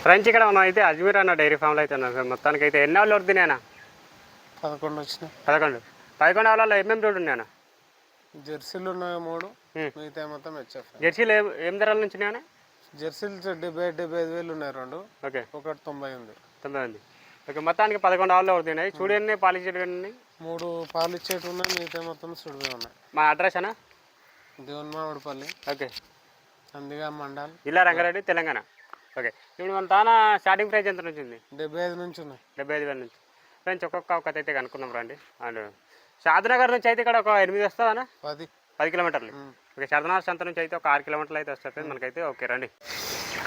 Friends ఇక్కడ మనం అయితే అజ్మీర్ అన్న డైరీ ఫామ్లో అయితే ఉన్నాం. మొత్తానికి అయితే ఎన్ని ఆవులు వస్తున్నాయన్నా? 11 వచ్చినాయి. 11 ఆవులలో ఏమేమి రోడ్డు ఉన్నాయన్నా? జెర్సీలు ఉన్నాయి 3, మిగతా మొత్తం హెచ్ఎఫ్. జెర్సీలు ఏం ధరల నుంచి ఉన్నాయన్నా? జెర్సీలు 75 వేలు ఉన్నాయి 2. ఓకే, ఒకటి 90 ఉంది. 90 ఉంది. ఓకే, మొత్తానికి 11 ఆవులు అవుతున్నాయి. చూడు ఎన్ని పాలు ఇచ్చేటివి ఉన్నాయి? 3 పాలు ఇచ్చేటి ఉన్నాయి, మిగతా మొత్తం సుడివి ఉన్నాయి. మా అడ్రస్ అన్నా దేవునిమామిడిపల్లి. ఓకే, అందుగా మండల్, జిల్లా రంగారెడ్డి, తెలంగాణ. ఓకే, ఇప్పుడు మన తాన స్టార్టింగ్ ప్రైస్ ఎంత నుంచి ఉంది? 75 నుంచి ఉన్నాయి. 75,000 నుంచి. ఫ్రెండ్స్ ఒక్కొక్క ఒకటి అయితే కనుక్కున్నాం రండి. అండ్ షాద్నగర్ నుంచి అయితే ఇక్కడ ఒక 8 వస్తుందన్నా? 10 కిలోమీటర్లు. ఓకే, షాద్నగర్ సంత నుంచి అయితే ఒక 6 కిలోమీటర్లు అయితే వస్తుంది ఫ్రెండ్స్ మనకైతే. ఓకే రండి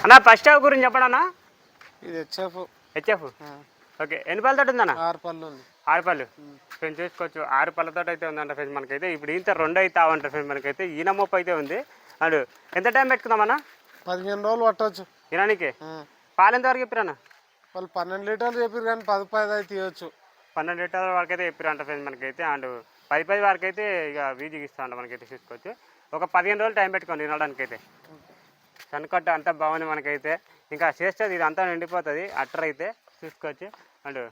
అన్న, ఫస్ట్ హాఫ్ గురించి చెప్పండి అన్న. ఇది హెచ్ఎఫ్. ఓకే, ఎన్ని పళ్ళతో ఉందన్న? 6 పళ్ళు ఉంది. 6 పళ్ళు ఫ్రెండ్స్ చూసుకోవచ్చు. 6 పళ్ళతో అయితే ఉందంట ఫ్రెండ్స్ మనకైతే. ఇప్పుడు ఇంత 2 అయితే అవంట ఫ్రెండ్స్ మనకైతే. ఈయన మొప్పు అయితే ఉంది. అండ్ ఎంత టైం పెట్టుకుందామన్నా? 15 రోజులు పట్టవచ్చు ఈనానికి. పాలు ఎంతవరకు చెప్పిరన్నా? వాళ్ళు 12 లీటర్లు చెప్పారు కానీ 10 అయితే తీయచ్చు. 12 లీటర్ల వరకు అయితే చెప్పారంట ఫ్రెండ్స్ మనకైతే. అండ్ 10 వరకు అయితే ఇక వీజికి ఇస్తా అంట మనకైతే చూసుకోవచ్చు. ఒక 15 రోజులు టైం పెట్టుకోండి తినడానికి అయితే. సన్కట్ట అంతా బాగుంది మనకైతే. ఇంకా చేస్తుంది ఇది అంతా నిండిపోతుంది అట్టర్ అయితే చూసుకోవచ్చు. అండ్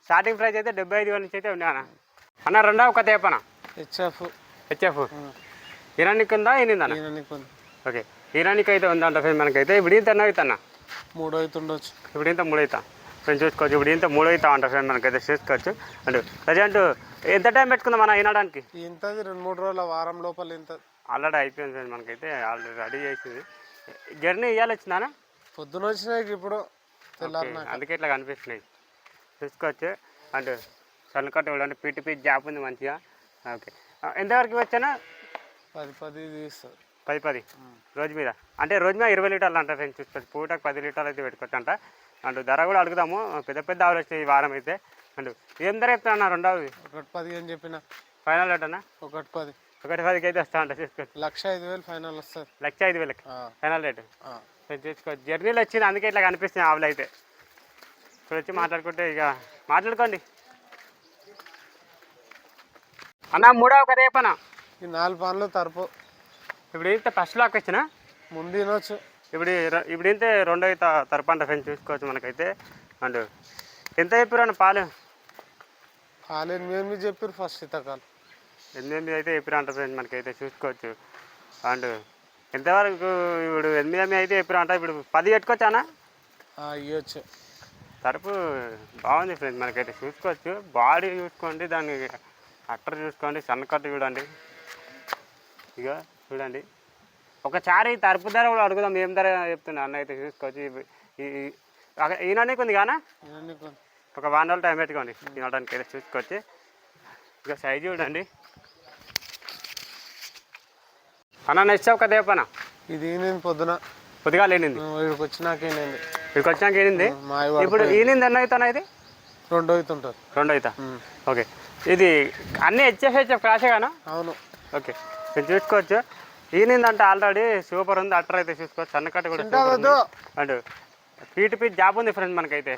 స్టార్టింగ్ ప్రైస్ అయితే 75,000 నుంచి అయితే ఉన్నాయన్న. అన్న రెండవ ఒక తేపన హెచ్ఎఫ్ ఇరానికి ఉందా? ఈనిందన్న? ఓకే, ఇరానికి అయితే ఉందంట ఫ్రెండ్స్ మనకైతే. ఇప్పుడు ఇంత ఎన్నో అవుతా అన్న? 3 అయితే ఉండొచ్చు. ఇప్పుడు ఇంత 3 అవుతా ఫ్రెండ్స్ చూసుకోవచ్చు. ఇప్పుడు ఇంత 3 అవుతా అంట ఫ్రెండ్ మనకైతే చూసుకోవచ్చు. అండ్ ప్రజెంట్ ఎంత టైం పెట్టుకుందాం అన్న వినడానికి? ఇంతది 2-3 రోజుల వారం లోపల ఇంత ఆల్రెడీ అయిపోయింది ఫ్రెండ్ మనకైతే. ఆల్రెడీ రెడీ చేసింది. జర్నీ ఇవ్వాలి వచ్చిందా? పొద్దున వచ్చినాయి ఇప్పుడు అందుకే ఇట్లా కనిపిస్తున్నాయి చూసుకోవచ్చు. అండ్ సన్కట్ ఇవ్వడం పీటీపీ జాబ్ ఉంది మంచిగా. ఓకే, ఎంతవరకు వచ్చానా? 10 తీస్తారు. 10 రోజు మీద అంటే రోజు మీద 20 లీటర్లు అంట ఫ్రెండ్స్ చూసుకోవచ్చు. పూటకు 10 లీటర్లు అయితే పెట్టుకోవచ్చు అంట. అండ్ ధర కూడా అడుగుదాము. పెద్ద పెద్ద ఆవులు వచ్చినాయి ఈ వారం అయితే. అండ్ ఏం ధర చెప్తాను? రెండవది 1.10 అని చెప్పిన. ఫైనల్ రేట్ అన్న 1.10. 1.10కి అయితే వస్తా అంట చూసుకోవచ్చు. 1,05,000 ఫైనల్ వస్తుంది. 1,05,000 ఫైనల్ రేటు చూసుకోవచ్చు. జర్నీలు వచ్చింది అందుకే ఇట్లా కనిపిస్తున్నాయి ఆవులు అయితే. ఇప్పుడు వచ్చి మాట్లాడుకుంటే ఇక మాట్లాడుకోండి అన్న. మూడవ కథ చెప్పనా? ఈ 4 పనులు తరపు. ఇప్పుడు ఇంత ఫస్ట్ లాక్ వచ్చినా ముందు తినొచ్చు. ఇప్పుడు ఇంతే రెండో తరపు అంట ఫ్రెండ్స్ చూసుకోవచ్చు మనకైతే. అండ్ ఎంత చెప్పారు పాలు? 8 చెప్పారు ఫస్ట్ శీతాకాలం. 8 అయితే చెప్పారు అంట ఫ్రెండ్స్ మనకైతే చూసుకోవచ్చు. అండ్ ఎంతవరకు ఇప్పుడు 8 అయితే చెప్పారు అంట. ఇప్పుడు 10 పెట్టుకోవచ్చానా? ఇవ్వచ్చు. తరపు బాగుంది ఫ్రెండ్స్ మనకైతే చూసుకోవచ్చు. బాడీ చూసుకోండి, దాన్ని అట్టర్ చూసుకోండి, సన్నకట్టు చూడండి. ఇక చూడండి ఒకసారి తరపు ధర కూడా అడుగుదాం. ఏం ధర చెప్తున్నా అన్న అయితే చూసుకోవచ్చు. ఈనానికి ఉంది కానా? ఒక 1 రోజులు టైం పెట్టుకోండి తినడానికి అయితే చూసుకోవచ్చు. ఇక సైజు చూడండి అన్న. నెక్స్ట్ ఒక దేపన ఇది పొద్దుగా లేనింది. ఇక్కడికి వచ్చినాక ఏనింది. ఇప్పుడు ఈనింది ఎన్నో అవుతానా? ఇది 2 అవుతుంటారు. 2 అవుతా. ఓకే, ఇది అన్నీ హెచ్ఎఫ్ క్రాసే కానా? అవును. ఓకే, మీరు చూసుకోవచ్చు. ఈనిందంటే ఆల్రెడీ సూపర్ ఉంది అట్టర్ అయితే చూసుకోవచ్చు. సన్నకట్ట కూడా అండ్ పీటీపీ జాబ్ ఉంది ఫ్రెండ్స్ మనకైతే.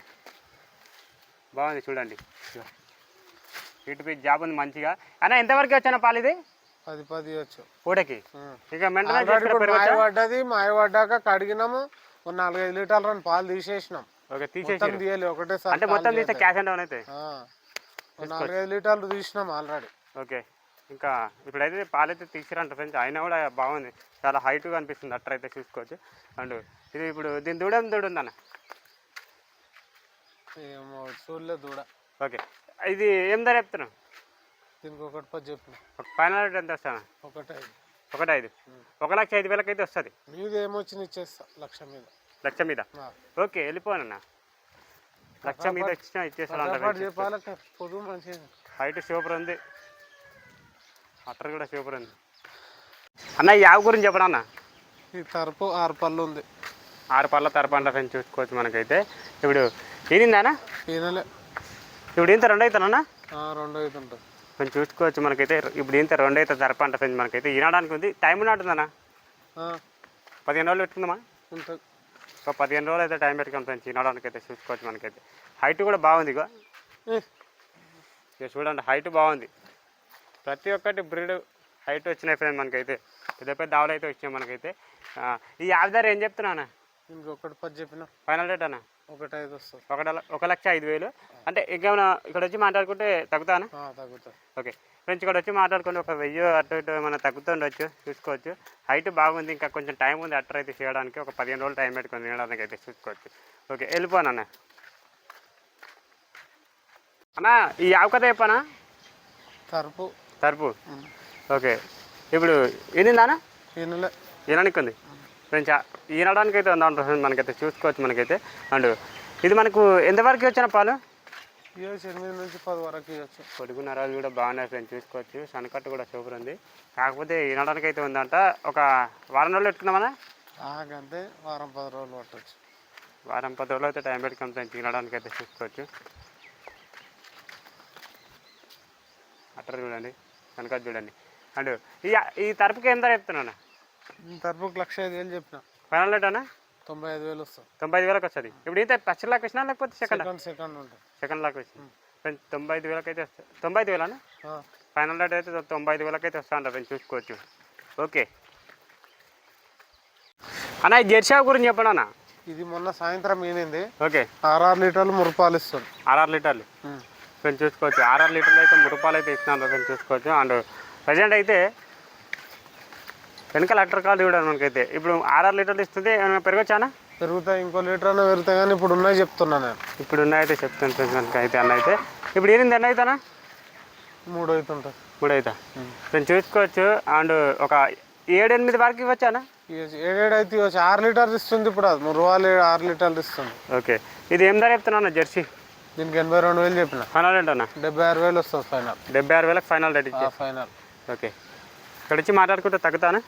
బాగుంది చూడండి. పీటీపీ జాబ్ ఉంది మంచిగా. అన్న ఎంతవరకు వచ్చానా పాలు? ఇది 10 వచ్చు పూటకి. ఇక మాయ పడ్డాక కడిగినాము. 4-5 లీటర్లు పాలు తీసేసినాం. ఓకే, తీసేసి ఒకటేసారి అంటే మొత్తం తీస్తే క్యాష్ అండ్ డౌన్ అయితే 4-5 లీటర్లు తీసినాం ఆల్రెడీ. ఓకే, ఇంకా ఇప్పుడైతే పాలైతే తీసిరంట ఫ్రెండ్స్. అయినా కూడా బాగుంది, చాలా హైట్గా అనిపిస్తుంది అట్టర్ అయితే చూసుకోవచ్చు. అండ్ ఇది ఇప్పుడు దీని దూడ ఉందన్న? చూడలేదు దూడ. ఓకే, ఇది ఏం ధర చెప్తున్నావు? దీనికి 1.10 చెప్పిన. ఫైనల్ రేట్ ఎంత వస్తాను? 1.5. 1,05,000 అయితే వస్తుంది. మీద ఏమొచ్చింది ఇచ్చేస్తా. 1,00,000 మీద. ఓకే, వెళ్ళిపోనన్న. 1,00,000 మీద ఇచ్చినా ఇచ్చేస్తా. హైట్ సూపర్ ఉంది, అట్టర్ కూడా సూపర్ ఉంది అన్న. ఈ ఆవు గురించి చెప్పడా అన్న? ఈ తరపు 6 పళ్ళు ఉంది. 6 పళ్ళ తరపు అంట ఫ్రెండ్స్ చూసుకోవచ్చు మనకైతే. ఇప్పుడు ఈనిందానా? ఈనలే. ఇప్పుడు ఇంత 2 అవుతానన్నా? 2 అవుతుంటుంది కొంచెం చూసుకోవచ్చు మనకైతే. ఇప్పుడు ఇంత 2 అవుతుంది తరపు అంట ఫ్రెండ్స్ మనకైతే. ఈనడానికి ఉంది. టైం ఉన్నట్టుందన్నా? 15 రోజులు పెట్టుకుందామా? ఉంటుంది. ఒక 15 రోజులు అయితే టైం పెట్టుకుంటాం ఫ్రెండ్స్ ఈనడానికి అయితే చూసుకోవచ్చు మనకైతే. హైట్ కూడా బాగుంది. ఇక చూడండి హైట్ బాగుంది. ప్రతి ఒక్కటి బ్రీడ్ హైట్ వచ్చినాయి ఫ్రెండ్స్ మనకైతే. పెద్ద పెద్ద ఆవులు అయితే వచ్చినాయి మనకైతే. ఈ ఆవు ధర ఏం చెప్తున్నా? ఇంకొకటి 10 చెప్పిన. ఫైనల్ రేట్ అన్న 1.5 వస్తుంది. 1,05,000 అంటే ఇంకేమైనా ఇక్కడ వచ్చి మాట్లాడుకుంటే తగ్గుతానా? తగ్గుతుంది. ఓకే ఫ్రెండ్స్, ఇక్కడ వచ్చి మాట్లాడుకుంటే ఒక 1000 అటు ఇటు ఏమైనా తగ్గుతుండొచ్చు, చూసుకోవచ్చు. హైట్ బాగుంది, ఇంకా కొంచెం టైం ఉంది అట్టర్ అయితే చేయడానికి. ఒక 15 రోజులు టైం పెట్టుకొని తినడానికి అయితే చూసుకోవచ్చు. ఓకే వెళ్ళిపోను అన్న. అన్న ఈ ఆవుకథ చెప్పనా? తరుపు. ఓకే ఇప్పుడు ఈనిందానా? ఈనడానికి ఉంది ఫ్రెండ్స్. ఈనడానికి అయితే ఉందా మనకైతే చూసుకోవచ్చు మనకైతే. అండ్ ఇది మనకు ఎంతవరకు వచ్చిన పాలు? 8 నుంచి 10 వరకు ఇవ్వచ్చు. పొడుగు నరాలు కూడా బాగున్నాయి ఫ్రెండ్స్, చూసుకోవచ్చు. సన్నకట్టు కూడా సూపర్ ఉంది. కాకపోతే ఈనడానికి అయితే ఉందంట. ఒక వారం రోజులు పెట్టుకున్నామన్నా? అంతే, వారం 10 రోజులు పట్టవచ్చు. వారం 10 రోజులు అయితే టైం పెట్టుకుని ఫ్రెండ్స్ ఈనడానికి అయితే చూసుకోవచ్చు. అట్టర్ చూడండి, సన్నకట్టు చూడండి. అండ్ ఈ తరపుకి ఎంత చెప్తున్నాను? తరపుకి 1,05,000 చెప్పిన. ఫైనల్ రేట్ అన్న 95,000 వస్తుంది. 95,000 వస్తుంది. ఇప్పుడు ఇంత ఫస్ట్ లాక్ వచ్చినా లేకపోతే సెకండ్ ఉంటుంది. సెకండ్ లాక్ వచ్చింది ఫ్రెండ్స్. 95,000 అయితే వస్తుంది. 95,000 అన్న ఫైనల్ రేట్ అయితే 95,000 అయితే వస్తా ఉంటారు ఫ్రెండ్స్, చూసుకోవచ్చు. ఓకే అన్న ఈ జెర్సీ గురించి చెప్పండి అన్న. ఇది మొన్న సాయంత్రం ఈనింది. ఓకే 6 లీటర్లు మురుపాలు ఇస్తుంది. 6 లీటర్లు ఫ్రెండ్స్, చూసుకోవచ్చు. 6 లీటర్లు అయితే మురుపాలు అయితే ఇస్తున్నాను ఫ్రెండ్స్, చూసుకోవచ్చు. అండ్ ప్రజెంట్ అయితే వెనకాల అట్టర్ కాల్ చూడండి మనకైతే. ఇప్పుడు 6 లీటర్లు ఇస్తుంది. ఏమైనా పెరగచ్చానా? పెరుగుతాయి, ఇంకో లీటర్ అన్న పెరుగుతాయి, కానీ ఇప్పుడు ఉన్నాయి చెప్తున్నా నేను. ఇప్పుడు ఉన్నాయితే చెప్తాను ఫ్రెండ్స్ మనకైతే. అన్న అయితే ఇప్పుడు ఏంది అన్న అవుతానా? 3 అవుతుంటుంది. 3 అవుతా ఫ్రెండ్స్, చూసుకోవచ్చు. అండ్ ఒక 7-8 వరకు ఇవ్వచ్చానా? 7 అయితే ఇవ్వచ్చు. 6 లీటర్లు ఇస్తుంది ఇప్పుడు. అది మురువాలి 6 లీటర్లు ఇస్తుంది. ఓకే ఇది ఏం ధర చెప్తున్నా జెర్సీ? దీనికి 82,000 చెప్పిన. ఫైనల్ రేట్ అన్న 76,000 వస్తుంది ఫైనల్. 76,000 ఫైనల్ రేట్ ఇచ్చే ఫైనల్. ఓకే ఇక్కడ వచ్చి మాట్లాడుకుంటే తగ్గుతానా?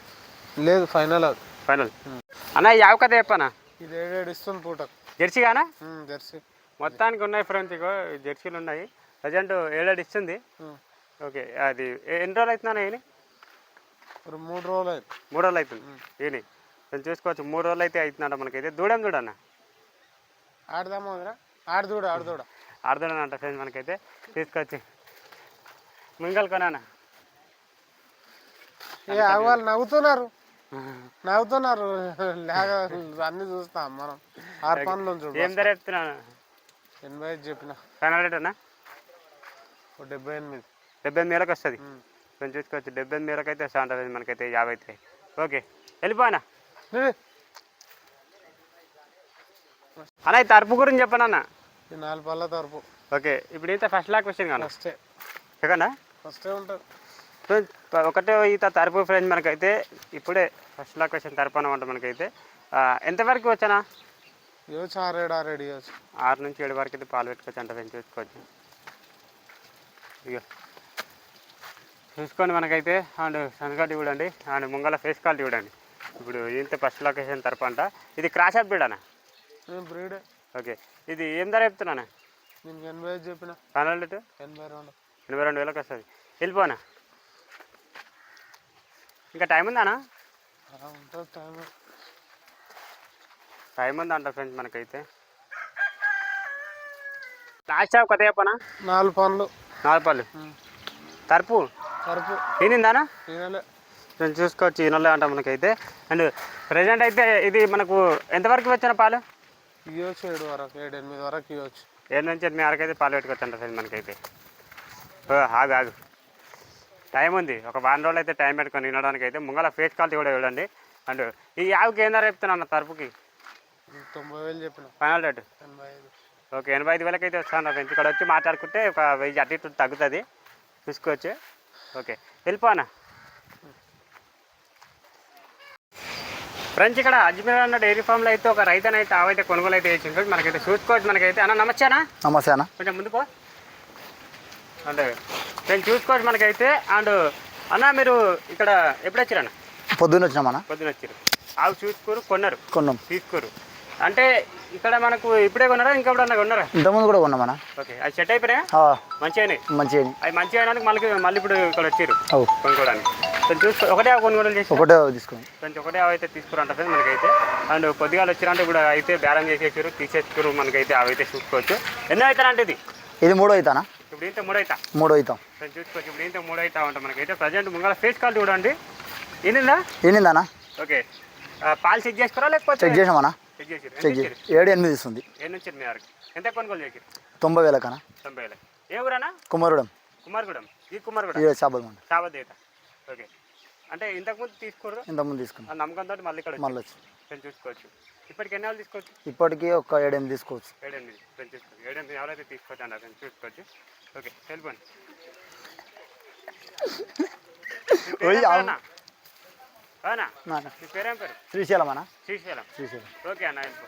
లేదు ఫైనల్. అది ఫైనల్ అన్న. ఈ ఆవు కథ చెప్పనా? ఇది 7 ఇస్తుంది పూటకు. జెర్సీ కానా? జెర్సీ మొత్తానికి ఉన్నాయి ఫ్రెండ్స్. ఇగో జెర్సీలు ఉన్నాయి. ప్రజెంట్ 7 ఇస్తుంది. ఓకే అది ఎన్ని రోజులు అవుతుందా? ఈయన 3 రోజులు అయితే. 3 రోజులు అవుతుంది ఈయన ఫ్రెండ్స్, చూసుకోవచ్చు. 3 రోజులు అయితే అవుతుందంట మనకైతే. దూడం చూడన్న. ఆడదామా? ఆడదూడ ఆడదూడనంట ఫ్రెండ్స్ మనకైతే. తీసుకొచ్చి మింగల్ కొనానా? వాళ్ళు నవ్వుతున్నారు లేక అన్ని చూస్తాం మనం. 6 పనులు చూడు. ఏం ధర చెప్తున్నాను? 85 చెప్పిన. ఫైనల్ రేట్ అన్న 78. 78,000 వస్తుంది ఫ్రెండ్స్, చూసుకోవచ్చు. 78,000 అయితే వస్తా ఉంటుంది మనకైతే. 50 అయితే ఓకే వెళ్ళిపోయినా అన్న. ఈ తరపు గురించి చెప్పండి అన్న. 4 పళ్ళ తరపు. ఓకే ఇప్పుడు ఇంత ఫస్ట్ లాక్ క్వశ్చన్ కానీ సెకండా? ఫస్టే ఉంటుంది ఒకటే ఈత తరపు ఫ్రెండ్స్ మనకైతే. ఇప్పుడే ఫస్ట్ లాక్ క్వశ్చన్ తరపు అనమాట మనకైతే. ఎంతవరకు వచ్చానా? 6 ఇవ్వచ్చు. 6 నుంచి 7 వరకు అయితే పాలు పెట్టుకోవచ్చు అంట ఫ్రెండ్స్, చూసుకోవచ్చు. ఇక చూసుకోండి మనకైతే. అండ్ సన్కట్ చూడండి, అండ్ ముంగల ఫేస్ క్వాలిటీ చూడండి. ఇప్పుడు ఇంత ఫస్ట్ లొకేషన్ తరపు అంట. ఇది క్రాస్ అప్ బ్రీడ్ అన్న? బ్రీడ్. ఓకే ఇది ఏం ధర చెప్తున్నానా? నేను 85 చెప్పిన. ఫైనల్ రేట్ 82,000 వస్తుంది. వెళ్ళిపోనా? ఇంకా టైం ఉందానా? టైం ఉందంట ఫ్రెండ్స్ మనకైతే. లాస్ట్ కొత్త చెప్పనా? 4 పనులు. 4 పళ్ళు తరపు ఈనిందానా? నేను చూసుకోవచ్చు. ఈనలే అంట మనకైతే. అండ్ ప్రజెంట్ అయితే ఇది మనకు ఎంతవరకు వచ్చిన పాలు? ఇవ్వచ్చు 7 వరకు, 7-8 వరకు ఇవ్వచ్చు. 7 నుంచి 8 వరకు అయితే పాలు పెట్టుకోవచ్చు అంట ఫ్రెండ్స్ మనకైతే. ఆగు టైం ఉంది. ఒక 1 రోజులు అయితే టైం పెట్టుకొని వినడానికి అయితే. ముంగల ఫేస్ క్వాలిటీ కూడా చూడండి. అండ్ ఈ ఆవుకి ఏం ధర చెప్తున్నా తరపుకి? 90,000 చెప్పిన. Final rate 85. ఓకే 85,000 అయితే వస్తాను ఫ్రెండ్స్. ఇక్కడ వచ్చి మాట్లాడుకుంటే ఒక 1000 అటు ఇటు తగ్గుతుంది, చూసుకోవచ్చు. ఓకే వెళ్ళిపోనా ఫ్రెండ్స్. ఇక్కడ అజ్మీర్ అన్న డైరీ ఫామ్లో అయితే ఒక రైతు అయితే ఆవైతే కొనుగోలు అయితే చేసింది మనకైతే, చూసుకోవచ్చు మనకైతే. అన్న నమస్తే అన్న. నమస్తే అన్న. కొంచెం ముందుకో అంటే నేను చూసుకోవచ్చు మనకైతే. అండ్ అన్న మీరు ఇక్కడ ఎప్పుడు వచ్చారన్న? పొద్దున్న వచ్చినామన్న. పొద్దున్న వచ్చారు. ఆవు చూసుకోరు కొన్నాం తీసుకోరు అంటే ఇక్కడ మనకు ఇప్పుడే కొన్నారా ఇంకెప్పుడన్నా కొన్నారా? ఇంతకుముందు కూడా కొన్నామన్నా. ఓకే అది సెట్ అయిపోయినాయా? మంచిగా అవి మంచిగా అయినందుకు మళ్ళీ ఇప్పుడు ఇక్కడ వచ్చారు కొనుక్కోవడానికి. చూసుకో ఒకటే కొనుగోలు చేసి ఒకటే తీసుకుని కొంచెం ఒకటే అయితే తీసుకురంట మనకైతే. అండ్ కొద్దిగా వచ్చిరంటే ఇప్పుడు అయితే బేరం చేసేసారు, తీసేసుకోరు మనకైతే. అవి అయితే చూసుకోవచ్చు. ఎన్నో అవుతారంటే ఇది 3 అవుతానా? ఇప్పుడు ఇంత 3 అవుతా. 3 అవుతాం చూసుకోవచ్చు. ఇప్పుడు ఇంత 3 అవుతా ఉంటాం మనకైతే. ప్రజెంట్ ముంగల ఫేస్ క్వాలిటీ చూడండి. ఈనిందా? ఈనిందానా? ఓకే పాలు చెక్ చేసుకోరా లేకపోతే? చెక్ చేసామన్నా. చెక్ చేసారు చెక్ చేసి 7-8 ఇస్తుంది. ఏడు నుంచి 8 వరకు ఎంత కొనుగోలు చేసారు? 90,000 కన్నా. 90,000. ఏ ఊరన్నా? కుమారుడం. కుమార్గూడెం. ఈ కుమార్గూడెం ఈ చేపల మండి. చావదేత. ఓకే. అంటే ఇంతకుముందు తీసుకుర్రు ఇంతకుముందు తీసుకున్నాం. ఆ నమ్మకంతో మళ్ళీ ఇక్కడ మళ్ళీ వచ్చి ఫ్రెండ్ చూసుకోవచ్చు. ఇప్పటికి ఎన్ని వాళ్ళు తీసుకోవచ్చు? ఇప్పటికీ ఒక 7-8 తీసుకోవచ్చు. 7-8 ఫ్రెండ్ చూసుకోవచ్చు. 7-8 ఎవరైతే తీసుకోవచ్చు అన్నారు ఫ్రెండ్ చూసుకోవచ్చు. ఓకే వెళ్ళిపోండి. అవునా? మీ పేరేం పేరు? శ్రీశైలం అన్న. శ్రీశైలం. శ్రీశైలం. ఓకే అన్న వెళ్ళిపో.